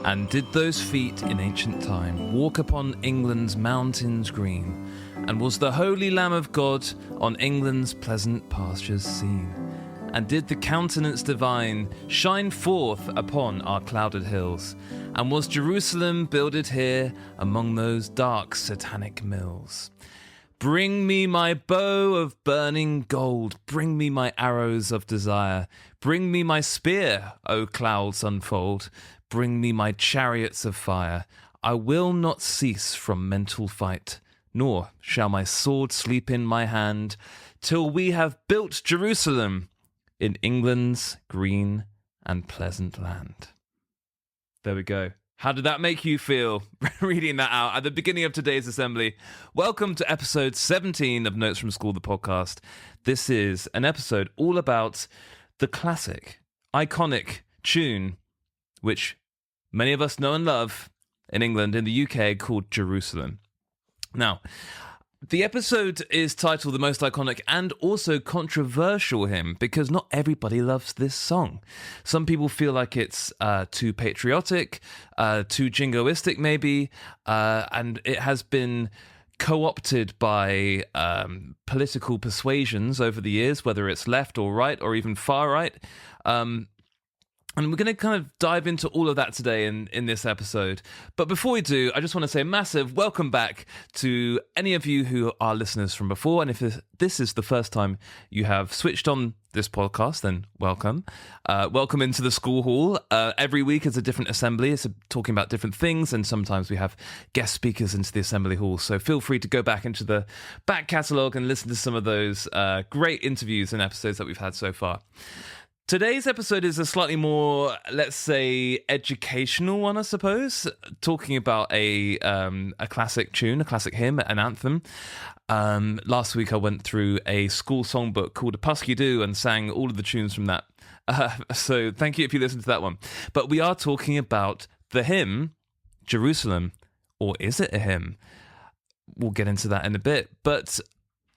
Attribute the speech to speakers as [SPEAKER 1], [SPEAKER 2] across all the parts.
[SPEAKER 1] And did those feet in ancient time walk upon England's mountains green? And was the holy Lamb of God on England's pleasant pastures seen? And did the countenance divine shine forth upon our clouded hills? And was Jerusalem builded here among those dark satanic mills? Bring me my bow of burning gold, bring me my arrows of desire, bring me my spear, O clouds unfold, bring me my chariots of fire. I will not cease from mental fight, nor shall my sword sleep in my hand, till we have built Jerusalem in England's green and pleasant land. There we go. How did that make you feel, reading that out at the beginning of today's assembly? Welcome to episode 17 of Notes from School, the podcast. This is an episode all about the classic, iconic tune, which many of us know and love in England, in the UK, called Jerusalem. Now, the episode is titled The Most Iconic and also Controversial Hymn, because not everybody loves this song. Some people feel like it's too patriotic, too jingoistic maybe, and it has been co-opted by political persuasions over the years, whether it's left or right or even far right. And we're going to kind of dive into all of that today in this episode. But before we do, I just want to say a massive welcome back to any of you who are listeners from before. And if this is the first time you have switched on this podcast, then welcome. Welcome into the school hall. Every week is a different assembly. It's talking about different things. And sometimes we have guest speakers into the assembly hall. So feel free to go back into the back catalogue and listen to some of those great interviews and episodes that we've had so far. Today's episode is a slightly more, let's say, educational one, I suppose, talking about a classic tune, a classic hymn, an anthem. Last week I went through a school songbook called A Pusky Do and sang all of the tunes from that. So thank you if you listened to that one. But we are talking about the hymn, Jerusalem, or is it a hymn? We'll get into that in a bit. But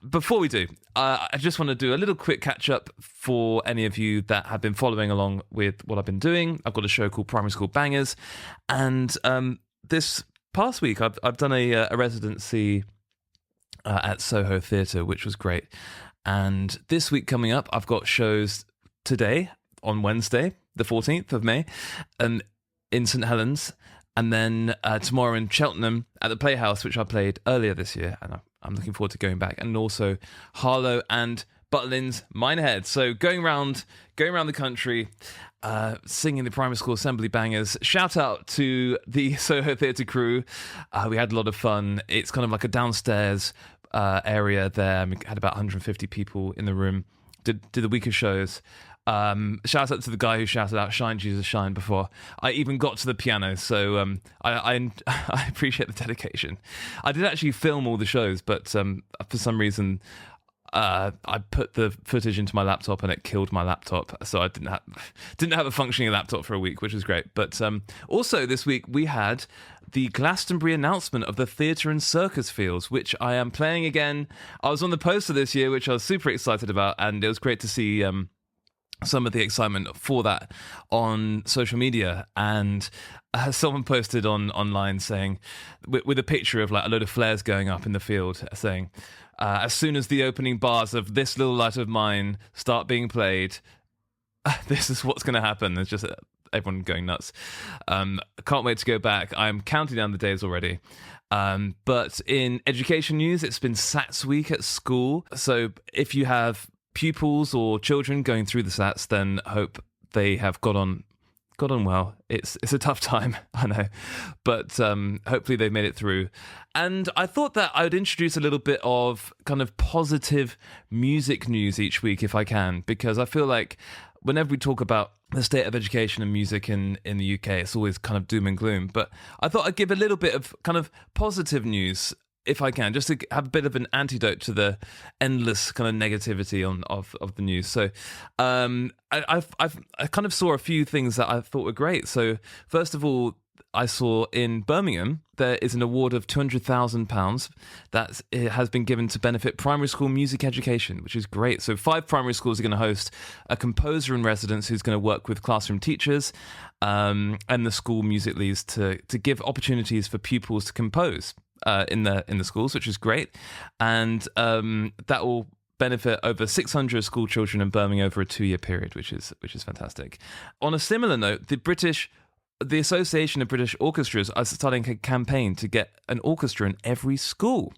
[SPEAKER 1] before we do, I just want to do a little quick catch-up for any of you that have been following along with what I've been doing. I've got a show called Primary School Bangers, and this past week I've done a residency at Soho Theatre, which was great. And this week coming up, I've got shows today, on Wednesday, the 14th of May, in St Helens, and then tomorrow in Cheltenham at the Playhouse, which I played earlier this year, and I'm looking forward to going back, and also Harlow and Butlins Minehead. So going around the country, singing the primary school assembly bangers. Shout out to the Soho Theatre crew. We had a lot of fun. It's kind of like a downstairs area there. We had about 150 people in the room. Did the week of shows. Shout out to the guy who shouted out "Shine Jesus Shine" before I even got to the piano, so I appreciate the dedication. I did actually film all the shows, but for some reason I put the footage into my laptop and it killed my laptop, so I didn't have a functioning laptop for a week, which was great. But also this week we had the Glastonbury announcement of the Theatre and Circus Fields, which I am playing again. I was on the poster this year, which I was super excited about, and it was great to see some of the excitement for that on social media. And someone posted online saying, with a picture of like a load of flares going up in the field, saying, as soon as the opening bars of This Little Light of Mine start being played, this is what's going to happen. There's just everyone going nuts. Can't wait to go back. I'm counting down the days already. But in education news, it's been SATs week at school. So if you have pupils or children going through the SATs, then hope they have got on well. It's a tough time, I know, but hopefully they've made it through. And I thought that I would introduce a little bit of kind of positive music news each week if I can, because I feel like whenever we talk about the state of education and music in the UK, it's always kind of doom and gloom. But I thought I'd give a little bit of kind of positive news if I can, just to have a bit of an antidote to the endless kind of negativity of the news. So I kind of saw a few things that I thought were great. So first of all, I saw in Birmingham, there is an award of £200,000 that has been given to benefit primary school music education, which is great. So 5 primary schools are going to host a composer in residence who's going to work with classroom teachers and the school music leads to give opportunities for pupils to compose in the schools, which is great. And that will benefit over 600 school children in Birmingham over a 2-year period, which is fantastic. On a similar note, the Association of British Orchestras are starting a campaign to get an orchestra in every school,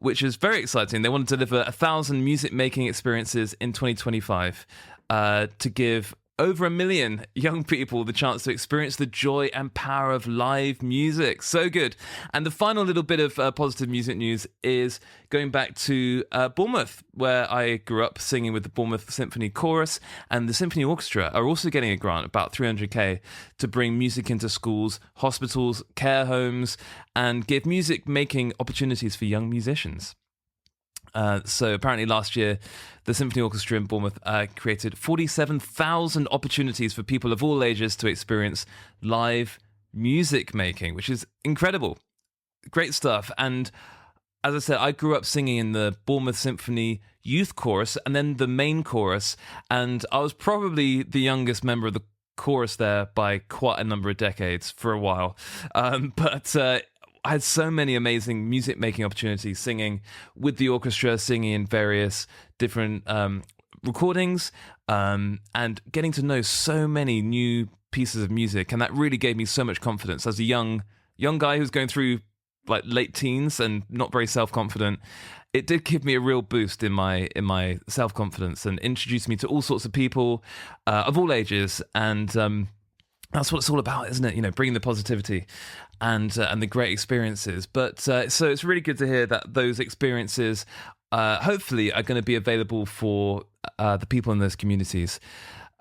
[SPEAKER 1] which is very exciting. They want to deliver 1,000 music-making experiences in 2025 to give over 1 million young people the chance to experience the joy and power of live music. So good. And the final little bit of positive music news is going back to Bournemouth, where I grew up singing with the Bournemouth Symphony Chorus, and the Symphony Orchestra are also getting a grant, about 300k, to bring music into schools, hospitals, care homes, and give music-making opportunities for young musicians. So apparently last year, the Symphony Orchestra in Bournemouth created 47,000 opportunities for people of all ages to experience live music making, which is incredible. Great stuff. And as I said, I grew up singing in the Bournemouth Symphony Youth Chorus and then the main chorus. And I was probably the youngest member of the chorus there by quite a number of decades for a while. But I had so many amazing music-making opportunities, singing with the orchestra, singing in various different recordings, and getting to know so many new pieces of music. And that really gave me so much confidence as a young guy who's going through like late teens and not very self-confident. It did give me a real boost in my self-confidence and introduced me to all sorts of people of all ages. And that's what it's all about, isn't it? You know, bringing the positivity and the great experiences. But so it's really good to hear that those experiences hopefully are going to be available for the people in those communities,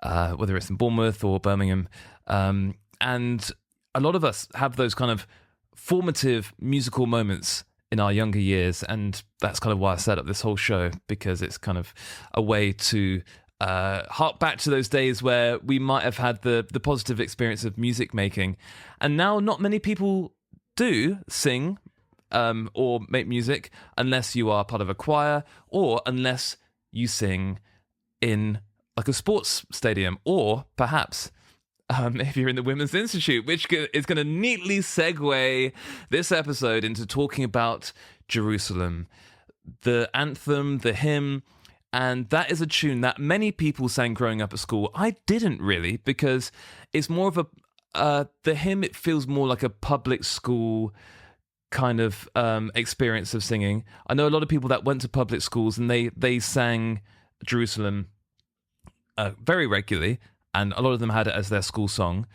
[SPEAKER 1] whether it's in Bournemouth or Birmingham. And a lot of us have those kind of formative musical moments in our younger years, and that's kind of why I set up this whole show, because it's kind of a way to hark back to those days where we might have had the positive experience of music making. And now not many people do sing or make music unless you are part of a choir, or unless you sing in like a sports stadium, or perhaps if you're in the Women's Institute, which is going to neatly segue this episode into talking about Jerusalem, the anthem, the hymn. And that is a tune that many people sang growing up at school. I didn't really, because it's more of the hymn, it feels more like a public school kind of experience of singing. I know a lot of people that went to public schools and they sang Jerusalem very regularly, and a lot of them had it as their school song.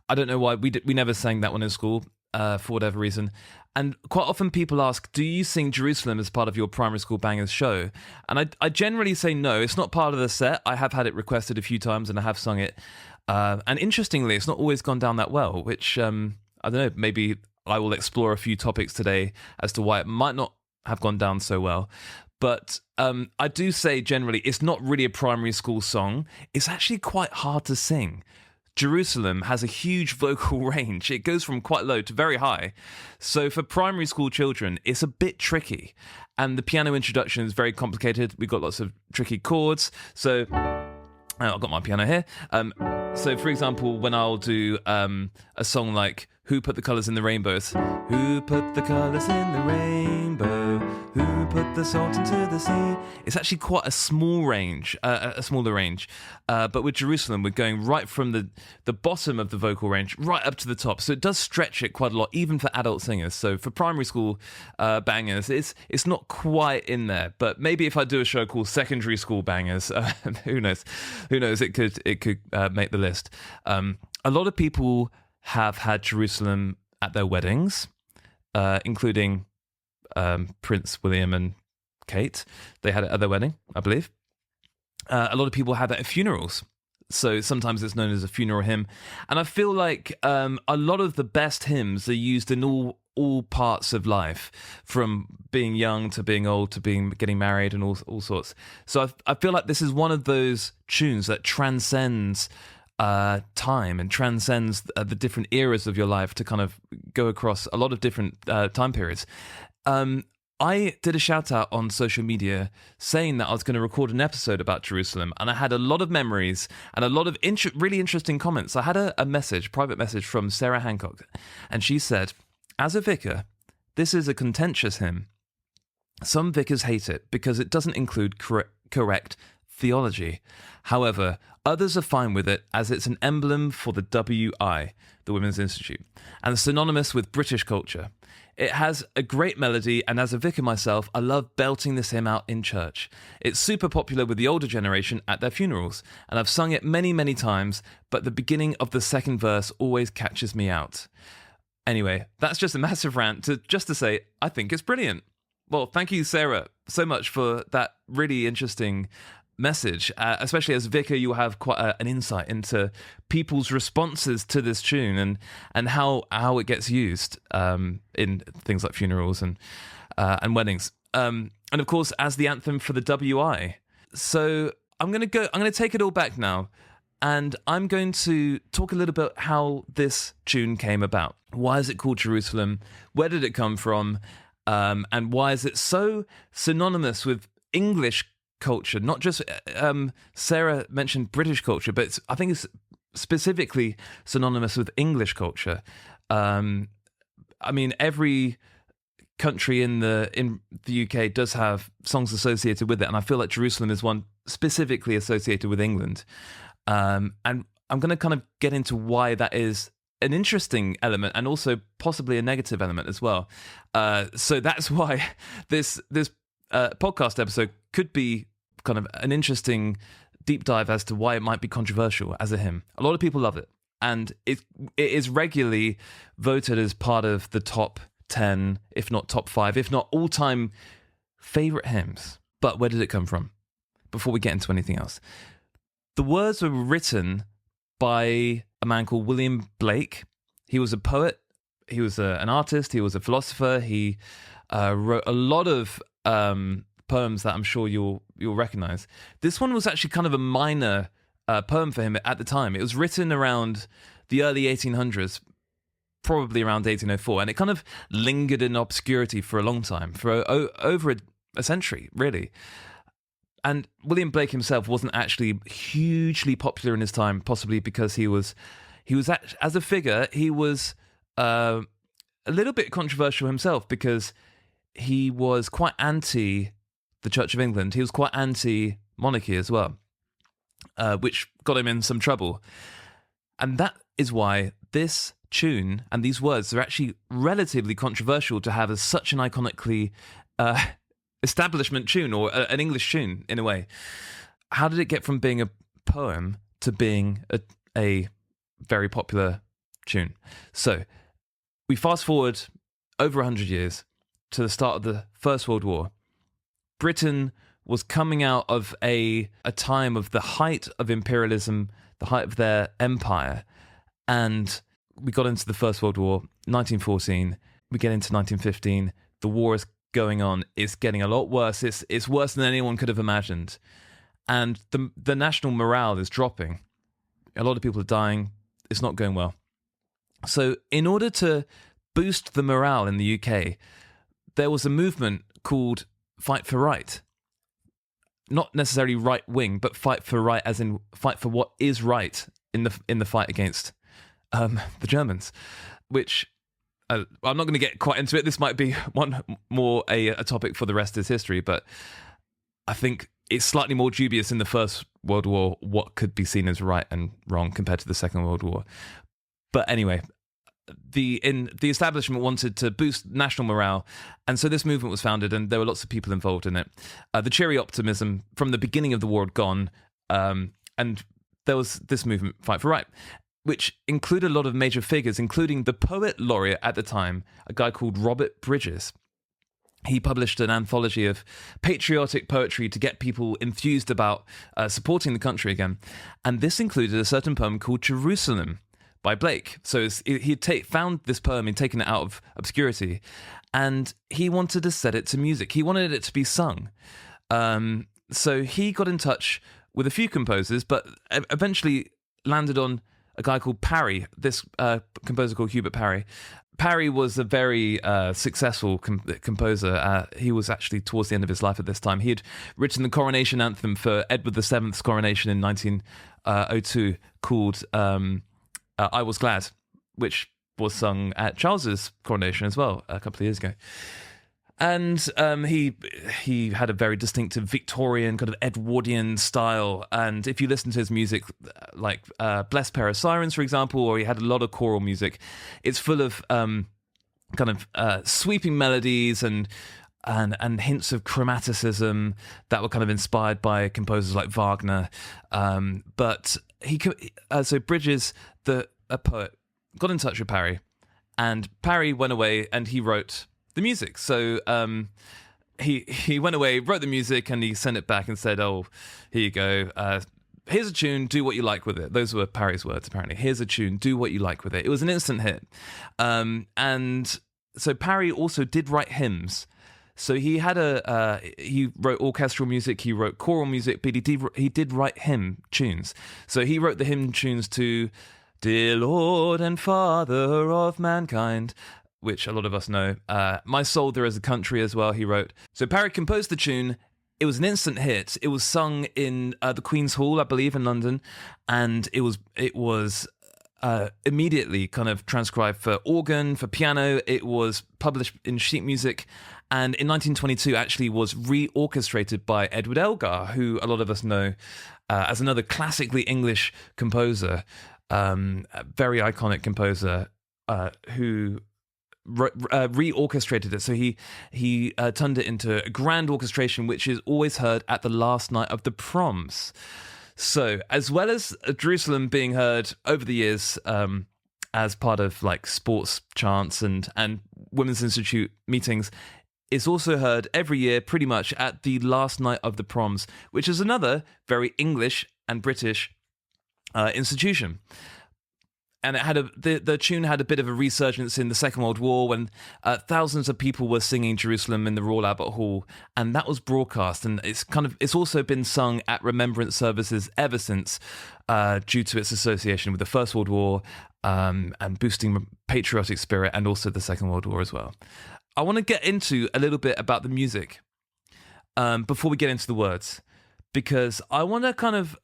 [SPEAKER 1] I don't know why we never sang that one in school for whatever reason. And quite often people ask, do you sing Jerusalem as part of your primary school bangers show? And I generally say no, it's not part of the set. I have had it requested a few times and I have sung it. And interestingly, it's not always gone down that well, which, I don't know, maybe I will explore a few topics today as to why it might not have gone down so well. But I do say generally, it's not really a primary school song. It's actually quite hard to sing. Jerusalem has a huge vocal range. It goes from quite low to very high. So for primary school children, it's a bit tricky. And the piano introduction is very complicated. We've got lots of tricky chords. So I've got my piano here. So for example, when I'll do a song like Who Put the Colours in the Rainbows? Who put the colours in the rainbow? Who put the salt into the sea? It's actually quite a small range, a smaller range. But with Jerusalem, we're going right from the bottom of the vocal range right up to the top. So it does stretch it quite a lot, even for adult singers. So for primary school bangers, it's not quite in there. But maybe if I do a show called Secondary School Bangers, who knows? Who knows? It could make the list. A lot of people have had Jerusalem at their weddings, including Prince William and Kate. They had it at their wedding, I believe. A lot of people have it at funerals. So sometimes it's known as a funeral hymn. And I feel like a lot of the best hymns are used in all parts of life, from being young to being old to getting married and all sorts. So I feel like this is one of those tunes that transcends time and transcends the different eras of your life to kind of go across a lot of different time periods. I did a shout out on social media saying that I was going to record an episode about Jerusalem, and I had a lot of memories and a lot of really interesting comments. I had a private message from Sarah Hancock, and she said, as a vicar, this is a contentious hymn. Some vicars hate it because it doesn't include correct theology. However, others are fine with it as it's an emblem for the WI, the Women's Institute, and synonymous with British culture. It has a great melody, and as a vicar myself, I love belting this hymn out in church. It's super popular with the older generation at their funerals, and I've sung it many, many times, but the beginning of the second verse always catches me out. Anyway, that's just a massive rant to say, I think it's brilliant. Well, thank you, Sarah, so much for that really interesting message. Especially as vicar, you have quite an insight into people's responses to this tune and how it gets used in things like funerals and weddings. And of course, as the anthem for the WI. So I'm going to take it all back now. And I'm going to talk a little bit how this tune came about. Why is it called Jerusalem? Where did it come from? And why is it so synonymous with English culture? Not just, Sarah mentioned British culture, but I think it's specifically synonymous with English culture. I mean, every country in the UK does have songs associated with it, and I feel like Jerusalem is one specifically associated with England. And I'm going to kind of get into why that is an interesting element and also possibly a negative element as well. So that's why this podcast episode could be kind of an interesting deep dive as to why it might be controversial as a hymn. A lot of people love it, and it is regularly voted as part of the top 10, if not top 5, if not all-time favourite hymns. But where did it come from? Before we get into anything else, the words were written by a man called William Blake. He was a poet, he was an artist, he was a philosopher. He wrote a lot of poems that I'm sure you'll recognise. This one was actually kind of a minor poem for him at the time. It was written around the early 1800s, probably around 1804, and it kind of lingered in obscurity for a long time, for over a century, really. And William Blake himself wasn't actually hugely popular in his time, possibly because he was as a figure, he was a little bit controversial himself, because he was quite anti the Church of England. He was quite anti-monarchy as well, which got him in some trouble. And that is why this tune and these words are actually relatively controversial to have as such an iconically establishment tune, or an English tune in a way. How did it get from being a poem to being a very popular tune? So we fast forward over 100 years to the start of the First World War. Britain was coming out of a time of the height of imperialism, the height of their empire, and we got into the First World War, 1914, we get into 1915, the war is going on, it's getting a lot worse, it's worse than anyone could have imagined, and the national morale is dropping. A lot of people are dying, it's not going well. So in order to boost the morale in the UK, there was a movement called Fight for Right. Not necessarily right wing, but fight for right, as in fight for what is right in the fight against the Germans, which I'm not going to get quite into it. This might be one more a topic for the rest is history, but I think it's slightly more dubious in the First World War what could be seen as right and wrong compared to the Second World War. But anyway, the establishment wanted to boost national morale, and so this movement was founded, and there were lots of people involved in it. The cheery optimism from the beginning of the war had gone, and there was this movement, Fight for Right, which included a lot of major figures, including the poet laureate at the time, a guy called Robert Bridges. He published an anthology of patriotic poetry to get people enthused about supporting the country again. And this included a certain poem called Jerusalem by Blake. So he'd found this poem and taken it out of obscurity, and he wanted to set it to music. He wanted it to be sung. So he got in touch with a few composers, but eventually landed on a guy called Parry, this composer called Hubert Parry. Parry was a very successful composer. He was actually towards the end of his life at this time. He had written the coronation anthem for Edward VII's coronation in 1902 called I Was Glad, which was sung at Charles's coronation as well a couple of years ago. And he had a very distinctive Victorian kind of Edwardian style. And if you listen to his music, like Blessed Pair of Sirens, for example, or he had a lot of choral music, it's full of sweeping melodies and hints of chromaticism that were kind of inspired by composers like Wagner. But so Bridges, a poet, got in touch with Parry, and Parry went away and he wrote the music. So he went away, wrote the music, and he sent it back and said, "Oh, here you go. Here's a tune. Do what you like with it." Those were Parry's words, apparently. Here's a tune. Do what you like with it. It was an instant hit. And so Parry also did write hymns. So he had he wrote orchestral music, he wrote choral music, but he did write hymn tunes. So he wrote the hymn tunes to "Dear Lord and Father of Mankind," which a lot of us know. "My Soul There Is a Country" as well, he wrote. So Parry composed the tune. It was an instant hit. It was sung in the Queen's Hall, I believe, in London, and it was immediately kind of transcribed for organ, for piano. It was published in sheet music, and in 1922 actually was reorchestrated by Edward Elgar, who a lot of us know as another classically English composer, a very iconic composer who reorchestrated it. So he turned it into a grand orchestration, which is always heard at the last night of the proms. So as well as Jerusalem being heard over the years as part of like sports chants and Women's Institute meetings, it's also heard every year pretty much at the last night of the proms, which is another very English and British institution. And it had the tune had a bit of a resurgence in the Second World War when thousands of people were singing Jerusalem in the Royal Albert Hall, and that was broadcast. And it's also been sung at remembrance services ever since, due to its association with the First World War and boosting patriotic spirit, and also the Second World War as well. I want to get into a little bit about the music before we get into the words, because I want to kind of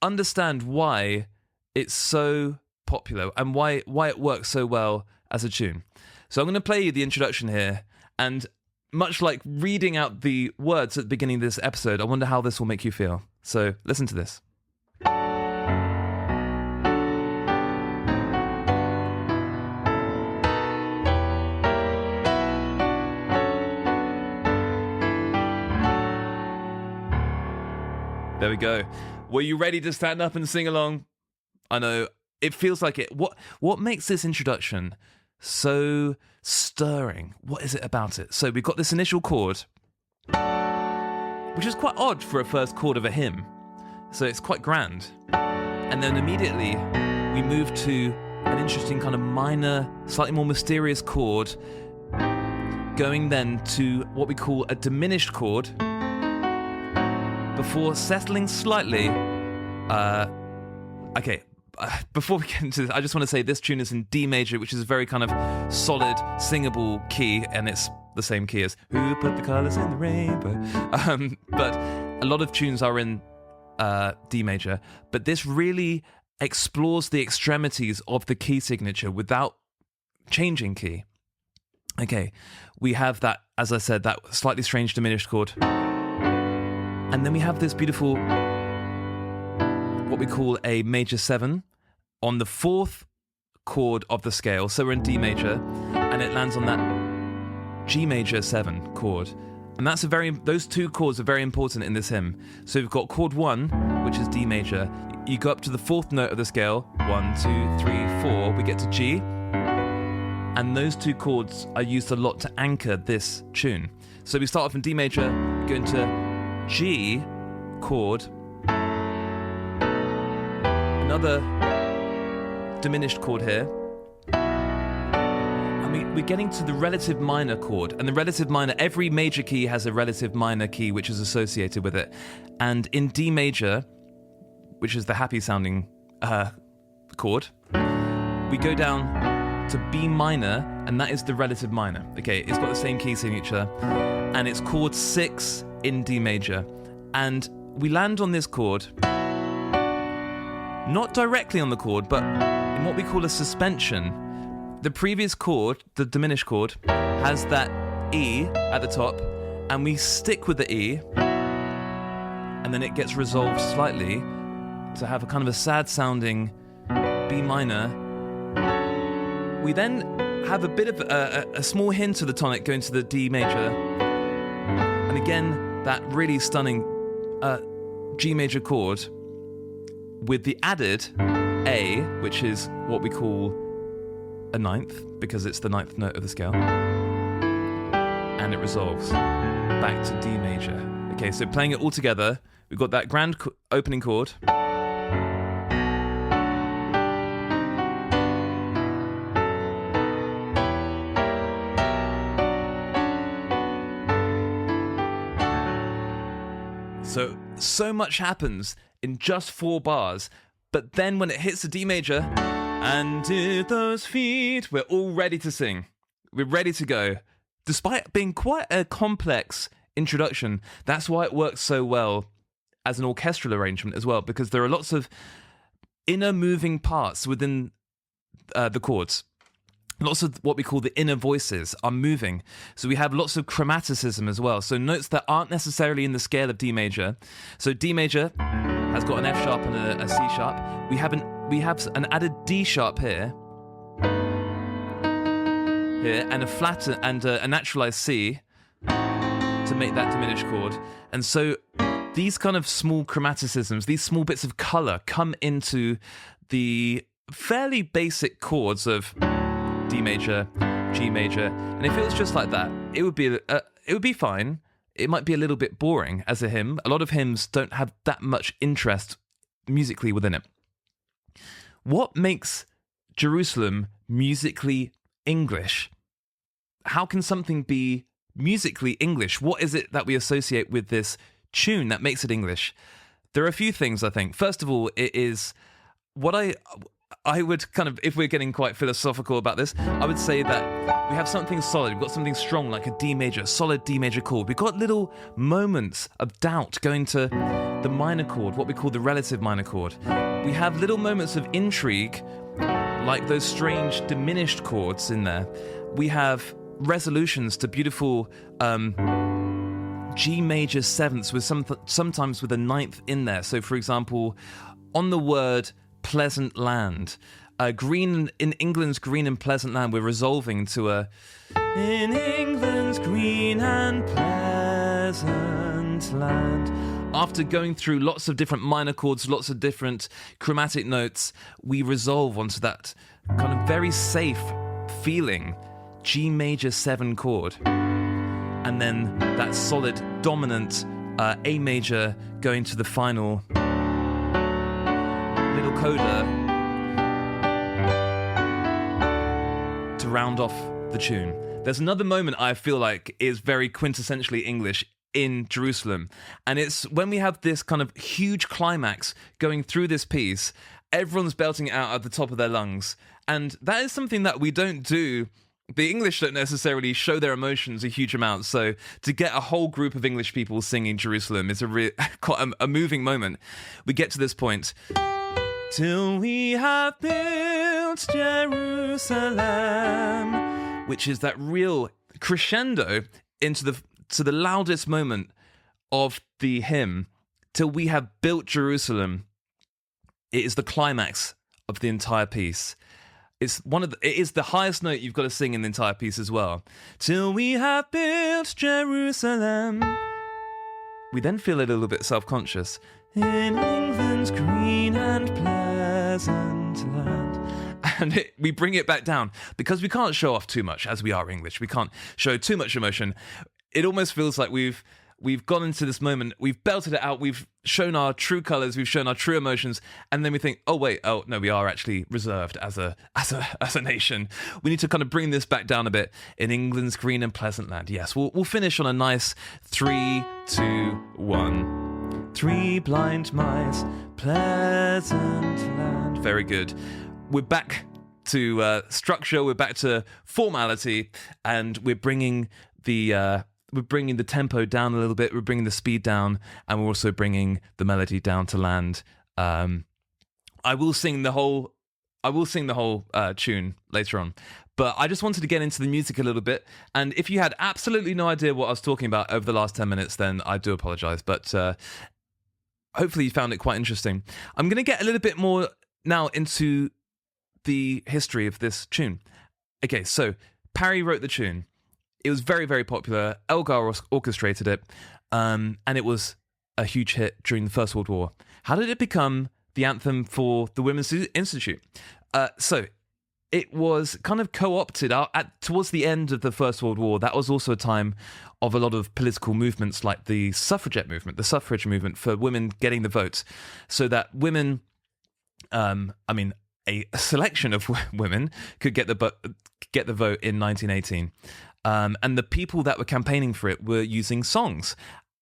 [SPEAKER 1] understand why it's so popular and why it works so well as a tune. So I'm going to play you the introduction here, and much like reading out the words at the beginning of this episode, I wonder how this will make you feel. So listen to this. There we go. Were you ready to stand up and sing along? I know, it feels like it. What makes this introduction so stirring? What is it about it? So we've got this initial chord, which is quite odd for a first chord of a hymn. So it's quite grand. And then immediately we move to an interesting kind of minor, slightly more mysterious chord, going then to what we call a diminished chord, before settling slightly. Before we get into this, I just want to say this tune is in D major, which is a very kind of solid, singable key, and it's the same key as "Who Put the Colours in the Rainbow." But a lot of tunes are in D major, but this really explores the extremities of the key signature without changing key. Okay, we have that, as I said, that slightly strange diminished chord. And then we have this beautiful, what we call a major 7 on the 4th chord of the scale. So we're in D major, and it lands on that G major 7 chord. And those two chords are very important in this hymn. So we've got chord 1, which is D major. You go up to the 4th note of the scale, 1, 2, 3, 4, we get to G. And those two chords are used a lot to anchor this tune. So we start off in D major, go into G chord, another diminished chord here, and we're getting to the relative minor chord. And the relative minor, every major key has a relative minor key which is associated with it. And in D major, which is the happy sounding chord, we go down to B minor, and that is the relative minor. Okay, it's got the same key signature, and it's chord 6 in D major. And we land on this chord, not directly on the chord, but in what we call a suspension. The previous chord, the diminished chord, has that E at the top, and we stick with the E, and then it gets resolved slightly to have a kind of a sad-sounding B minor. We then have a bit of a small hint of the tonic going to the D major, and again, that really stunning G major chord with the added A, which is what we call a ninth, because it's the ninth note of the scale, and it resolves back to D major. Okay, so playing it all together, we've got that grand opening chord, so much happens in just 4 bars, but then when it hits the D major, and to those feet, we're all ready to sing. We're ready to go. Despite being quite a complex introduction, that's why it works so well as an orchestral arrangement as well, because there are lots of inner moving parts within the chords. Lots of what we call the inner voices are moving. So we have lots of chromaticism as well. So notes that aren't necessarily in the scale of D major. So D major has got an F sharp and a C sharp. We have an added D sharp here, and a flat and a naturalized C to make that diminished chord. And so these kind of small chromaticisms, these small bits of color, come into the fairly basic chords of D major, G major, and if it was just like that, it would be fine. It might be a little bit boring as a hymn. A lot of hymns don't have that much interest musically within it. What makes Jerusalem musically English? How can something be musically English? What is it that we associate with this tune that makes it English? There are a few things, I think. First of all, it is what I would kind of, if we're getting quite philosophical about this, I would say that we have something solid, we've got something strong like a D major, solid D major chord. We've got little moments of doubt going to the minor chord, what we call the relative minor chord. We have little moments of intrigue, like those strange diminished chords in there. We have resolutions to beautiful G major sevenths with sometimes with a ninth in there. So for example, on the word pleasant land, green in England's green and pleasant land, we're resolving to a in England's green and pleasant land. After going through lots of different minor chords, lots of different chromatic notes, we resolve onto that kind of very safe feeling G major 7 chord, and then that solid dominant A major going to the final little coda to round off the tune. There's another moment I feel like is very quintessentially English in Jerusalem, and it's when we have this kind of huge climax going through this piece. Everyone's belting it out at the top of their lungs, and that is something that we don't do. The English don't necessarily show their emotions a huge amount, so to get a whole group of English people singing Jerusalem is quite a moving moment. We get to this point. Till we have built Jerusalem, which is that real crescendo into the loudest moment of the hymn. Till we have built Jerusalem. It is the climax of the entire piece. It is the highest note you've got to sing in the entire piece as well. Till we have built Jerusalem. We then feel a little bit self-conscious. In England's green and pleasant land. And we bring it back down because we can't show off too much as we are English. We can't show too much emotion. It almost feels like we've gone into this moment, we've belted it out, we've shown our true colours, we've shown our true emotions, and then we think, oh no, we are actually reserved as a nation. We need to kind of bring this back down a bit. In England's green and pleasant land. Yes, we'll finish on a nice 3, 2, 1. 3 blind mice, pleasant pleasant land. Very good. We're back to structure. We're back to formality, and we're bringing the tempo down a little bit. We're bringing the speed down, and we're also bringing the melody down to land. I will sing the whole tune later on, but I just wanted to get into the music a little bit. And if you had absolutely no idea what I was talking about over the last 10 minutes, then I do apologize. But hopefully you found it quite interesting. I'm going to get a little bit more now into the history of this tune. Okay, so Parry wrote the tune. It was very, very popular. Elgar orchestrated it, and it was a huge hit during the First World War. How did it become the anthem for the Women's Institute? So it was kind of co-opted towards the end of the First World War. That was also a time of a lot of political movements like the suffrage movement for women getting the vote, so that women, a selection of women could get the vote in 1918. And the people that were campaigning for it were using songs.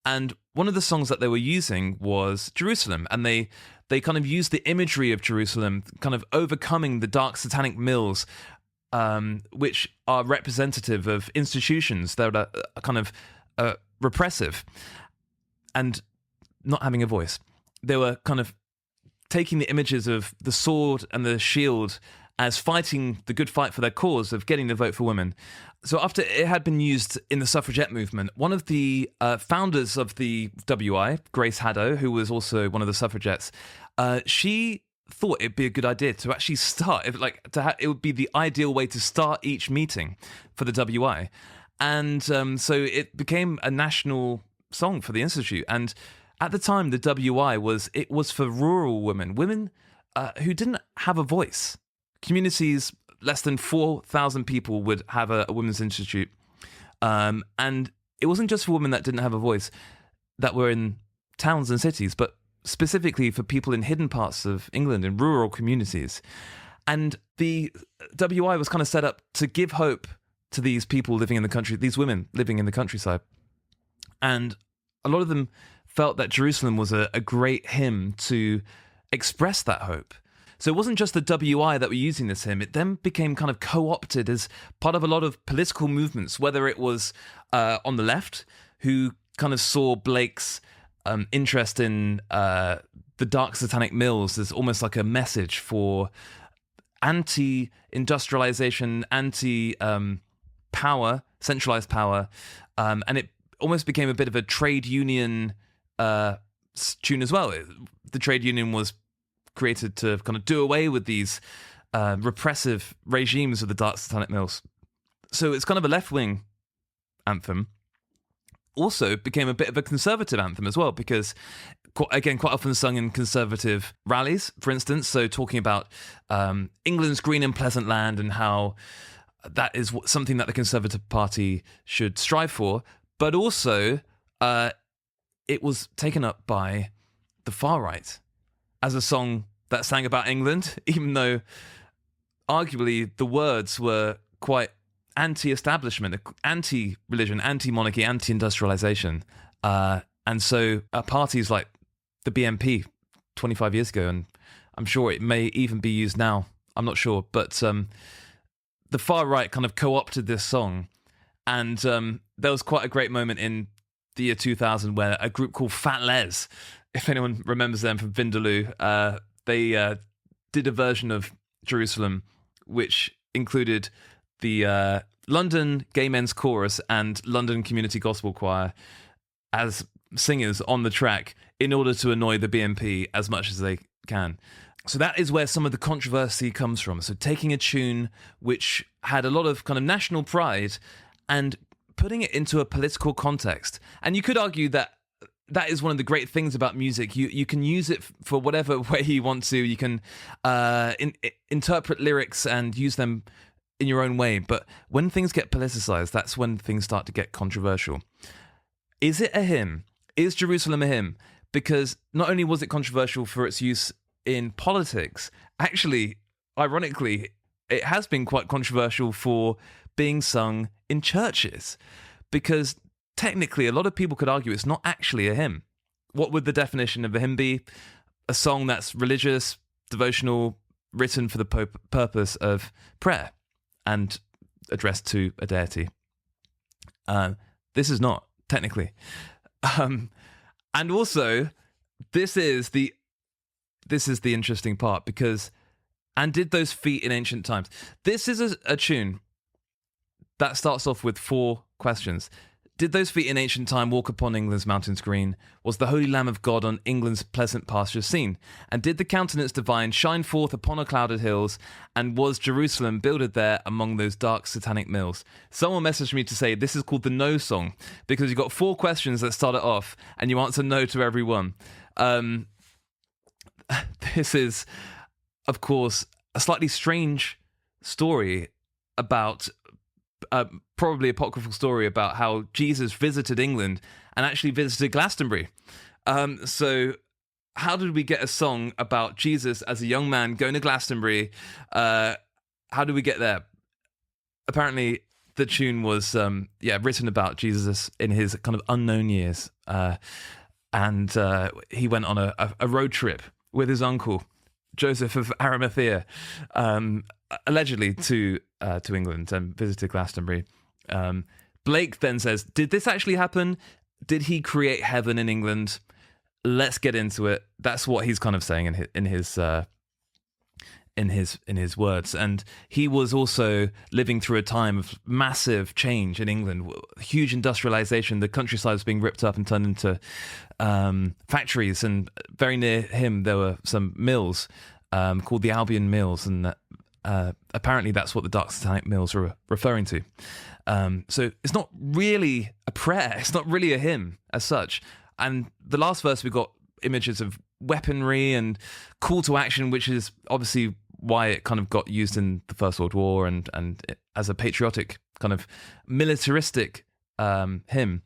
[SPEAKER 1] And one of the songs that they were using was Jerusalem. And they kind of used the imagery of Jerusalem, kind of overcoming the dark satanic mills, which are representative of institutions that are kind of repressive and not having a voice. They were kind of taking the images of the sword and the shield as fighting the good fight for their cause of getting the vote for women. So after it had been used in the suffragette movement, one of the founders of the WI, Grace Haddo, who was also one of the suffragettes, she thought it'd be a good idea to actually start, it would be the ideal way to start each meeting for the WI. And so it became a national song for the Institute. And at the time, the WI was for rural women who didn't have a voice. Communities less than 4,000 people would have a women's institute, and it wasn't just for women that didn't have a voice, that were in towns and cities, but specifically for people in hidden parts of England, in rural communities. And the WI was kind of set up to give hope to these people living in the country, these women living in the countryside. And a lot of them felt that Jerusalem was a great hymn to express that hope. So it wasn't just the WI that were using this hymn. It then became kind of co-opted as part of a lot of political movements, whether it was on the left, who kind of saw Blake's interest in the dark satanic mills as almost like a message for anti-industrialization, anti-power, centralized power, and it almost became a bit of a trade union tune as well. The trade union was created to kind of do away with these repressive regimes of the dark satanic mills. So it's kind of a left-wing anthem. Also became a bit of a conservative anthem as well, because quite often sung in conservative rallies, for instance. So talking about England's green and pleasant land and how that is something that the Conservative Party should strive for. But also it was taken up by the far right as a song that sang about England, even though arguably the words were quite anti-establishment, anti-religion, anti-monarchy, anti-industrialization. And so parties like the BNP 25 years ago, and I'm sure it may even be used now, I'm not sure, but the far right kind of co-opted this song. And there was quite a great moment in the year 2000 where a group called Fat Les, if anyone remembers them from Vindaloo, they did a version of Jerusalem which included the London Gay Men's Chorus and London Community Gospel Choir as singers on the track in order to annoy the BNP as much as they can. So that is where some of the controversy comes from. So taking a tune which had a lot of kind of national pride and putting it into a political context. And you could argue that that is one of the great things about music. You can use it for whatever way you want to. You can interpret lyrics and use them in your own way. But when things get politicized, that's when things start to get controversial. Is it a hymn? Is Jerusalem a hymn? Because not only was it controversial for its use in politics, actually, ironically, it has been quite controversial for being sung in churches. Because technically, a lot of people could argue it's not actually a hymn. What would the definition of a hymn be? a song that's religious, devotional, written for the purpose of prayer and addressed to a deity. This is not, technically. And also, this is the interesting part, because, and did those feet in ancient times. This is a tune that starts off with 4 questions. Did those feet in ancient time walk upon England's mountains green? Was the Holy Lamb of God on England's pleasant pastures seen? And did the countenance divine shine forth upon our clouded hills? And was Jerusalem builded there among those dark satanic mills? Someone messaged me to say this is called the No Song, because you've got 4 questions that start it off and you answer no to every one. This is, of course, a slightly strange story about... probably apocryphal story about how Jesus visited England and actually visited Glastonbury. So how did we get a song about Jesus as a young man going to Glastonbury? How did we get there? Apparently the tune was written about Jesus in his kind of unknown years. And he went on a road trip with his uncle, Joseph of Arimathea, allegedly to England, and visited Glastonbury. Blake then says, did this actually happen? Did he create heaven in England? Let's get into it. That's what he's kind of saying in his words. And he was also living through a time of massive change in England, huge industrialization. The countryside was being ripped up and turned into factories, and very near him there were some mills called the Albion Mills, and apparently that's what the dark satanic mills are referring to. So it's not really a prayer, it's not really a hymn as such. And the last verse, we got images of weaponry and call to action, which is obviously why it kind of got used in the First World War and as a patriotic kind of militaristic hymn.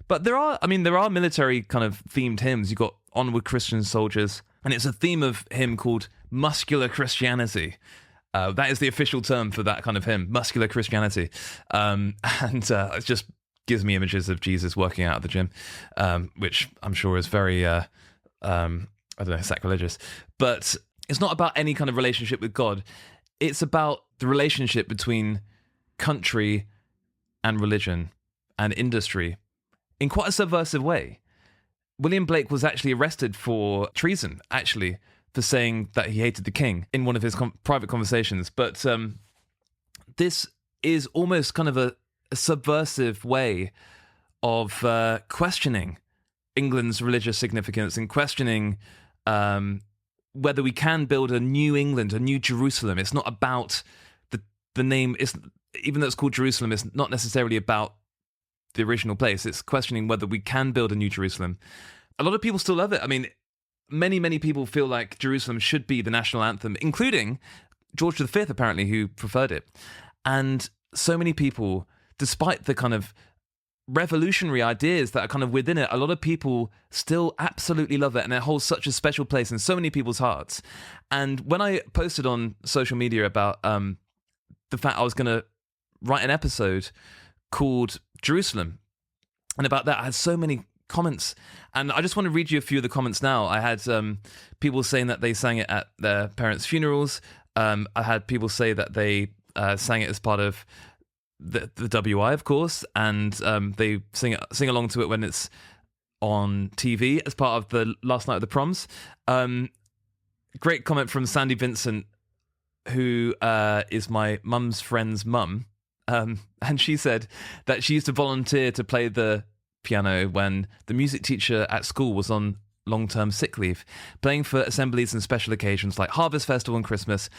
[SPEAKER 1] But there are military kind of themed hymns. You've got Onward Christian Soldiers, and it's a theme of hymn called Muscular Christianity. That is the official term for that kind of hymn, muscular Christianity. It just gives me images of Jesus working out at the gym, which I'm sure is very, sacrilegious. But it's not about any kind of relationship with God. It's about the relationship between country and religion and industry in quite a subversive way. William Blake was actually arrested for treason, actually, for saying that he hated the king in one of his private conversations. But this is almost kind of a subversive way of questioning England's religious significance and questioning whether we can build a new England, a new Jerusalem. It's not about the name. Even though it's called Jerusalem, it's not necessarily about the original place. It's questioning whether we can build a new Jerusalem. A lot of people still love it. I mean, many people feel like Jerusalem should be the national anthem, including George V, apparently, who preferred it. And so many people, despite the kind of revolutionary ideas that are kind of within it, a lot of people still absolutely love it, and it holds such a special place in so many people's hearts. And when I posted on social media about the fact I was going to write an episode called Jerusalem, and about that, I had so many comments, and I just want to read you a few of the comments now. I had people saying that they sang it at their parents' funerals. I had people say that they sang it as part of the WI, of course, and they sing along to it when it's on TV as part of the last night of the proms. Great comment from Sandy Vincent, who is my mum's friend's mum, and she said that she used to volunteer to play the piano when the music teacher at school was on long-term sick leave, playing for assemblies and special occasions like Harvest Festival and Christmas.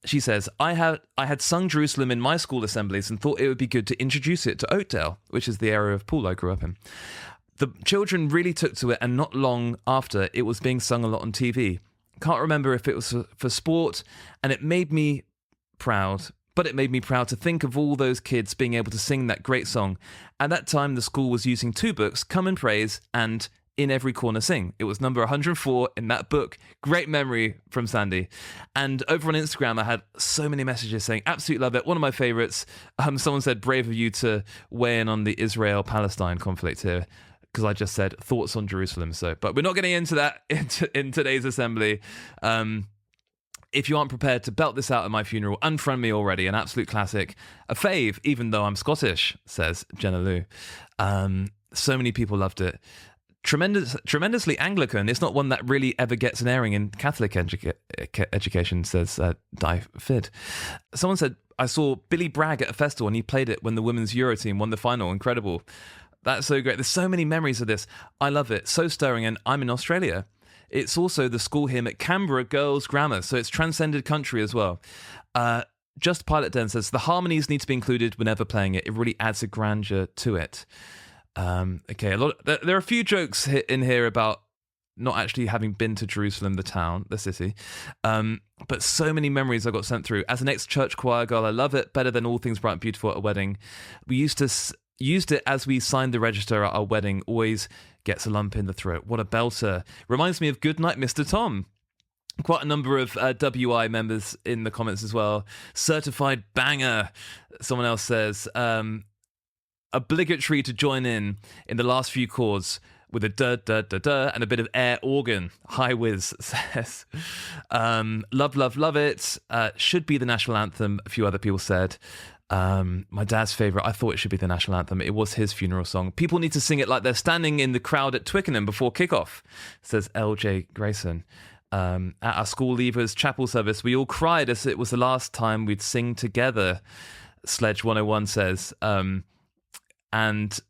[SPEAKER 1] She says, I had sung Jerusalem in my school assemblies and thought it would be good to introduce it to Oakdale, which is the area of Poole I grew up in. The children really took to it, and not long after, it was being sung a lot on TV. Can't remember if it was for sport, and it made me proud. But it made me proud to think of all those kids being able to sing that great song. At that time, the school was using 2 books, Come and Praise and In Every Corner Sing. It was number 104 in that book. Great memory from Sandy. And over on Instagram, I had so many messages saying, absolutely love it. One of my favorites. Someone said, brave of you to weigh in on the Israel-Palestine conflict here. because I just said thoughts on Jerusalem. But we're not getting into that in today's assembly. If you aren't prepared to belt this out at my funeral, unfriend me already. An absolute classic. A fave, even though I'm Scottish, says Jenna Lou. So many people loved it. Tremendously Anglican. It's not one that really ever gets an airing in Catholic education, says Di Fid. Someone said, I saw Billy Bragg at a festival and he played it when the women's Euro team won the final. Incredible. That's so great. There's so many memories of this. I love it. So stirring. And I'm in Australia. It's also the school hymn at Canberra Girls Grammar, so it's transcended country as well. Just Pilot Den says, the harmonies need to be included whenever playing it. It really adds a grandeur to it. Okay, there are a few jokes in here about not actually having been to Jerusalem, the town, the city. But so many memories I got sent through. As an ex-church choir girl, I love it. Better than All Things Bright and Beautiful at a wedding. We used it as we signed the register at our wedding. Always gets a lump in the throat. What a belter. Reminds me of Goodnight, Mr. Tom. Quite a number of WI members in the comments as well. Certified banger, someone else says. Obligatory to join in the last few chords with a da-da-da-da and a bit of air organ. Hi Wiz says. Love it. Should be the national anthem, a few other people said. My dad's favourite, I thought it should be the national anthem. It was his funeral song. People need to sing it like they're standing in the crowd at Twickenham before kickoff, says LJ Grayson. At our school leavers chapel service, we all cried as it was the last time we'd sing together, Sledge 101 says. And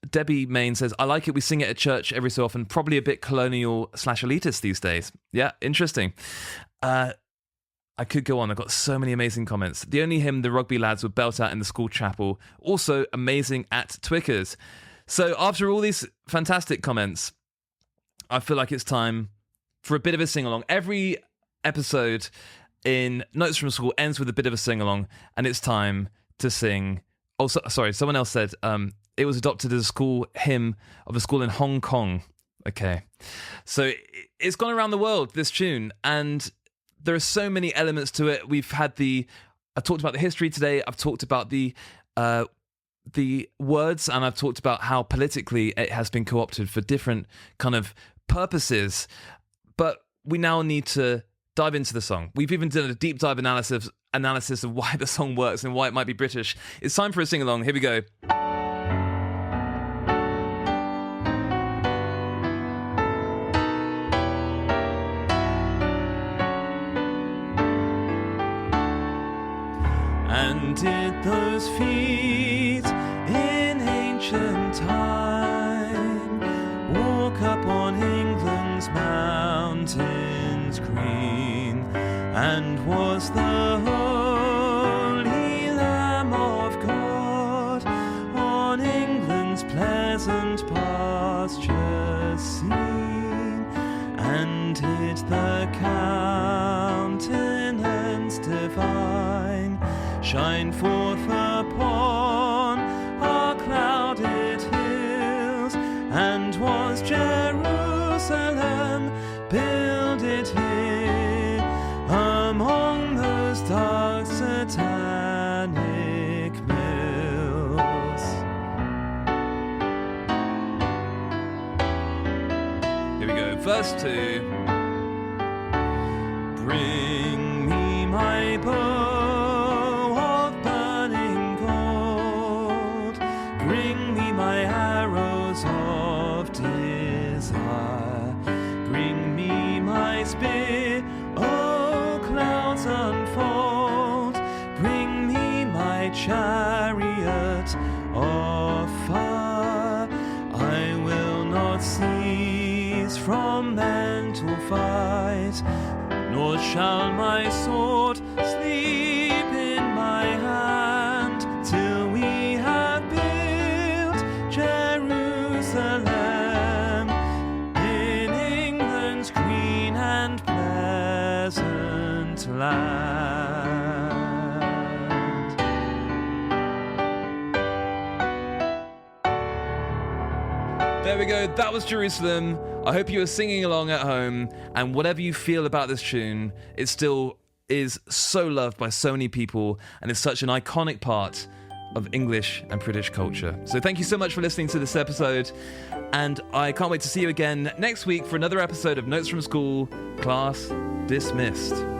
[SPEAKER 1] Debbie Main says, I like it. We sing it at church every so often. Probably a bit colonial/elitist these days. Yeah, interesting. I could go on. I've got so many amazing comments. The only hymn the rugby lads would belt out in the school chapel. Also amazing at Twickers. So after all these fantastic comments, I feel like it's time for a bit of a sing-along. Every episode in Notes from School ends with a bit of a sing-along, and it's time to sing. Oh, sorry, someone else said it was adopted as a school hymn of a school in Hong Kong. Okay. So it's gone around the world, this tune, and there are so many elements to it. I talked about the history today. I've talked about the words, and I've talked about how politically it has been co-opted for different kind of purposes. But we now need to dive into the song. We've even done a deep dive analysis of why the song works and why it might be British. It's time for a sing-along. Here we go. And did those feet in ancient time walk up on England's mountains green? And was the holy Lamb of God on England's pleasant pastures seen? And did the countenance divine shine forth upon our clouded hills? And was Jerusalem builded here among those dark satanic mills? Here we go, verse 2. Bring me my bow of burning gold, bring me my arrows of desire, bring me my spear, oh clouds unfold, bring me my chariot of fire. I will not cease from mental fight, nor shall my sword sleep in my hand, till we have built Jerusalem in England's green and pleasant land. There we go, that was Jerusalem. I hope you are singing along at home, and whatever you feel about this tune, it still is so loved by so many people, and it's such an iconic part of English and British culture. So thank you so much for listening to this episode, and I can't wait to see you again next week for another episode of Notes from School. Class dismissed.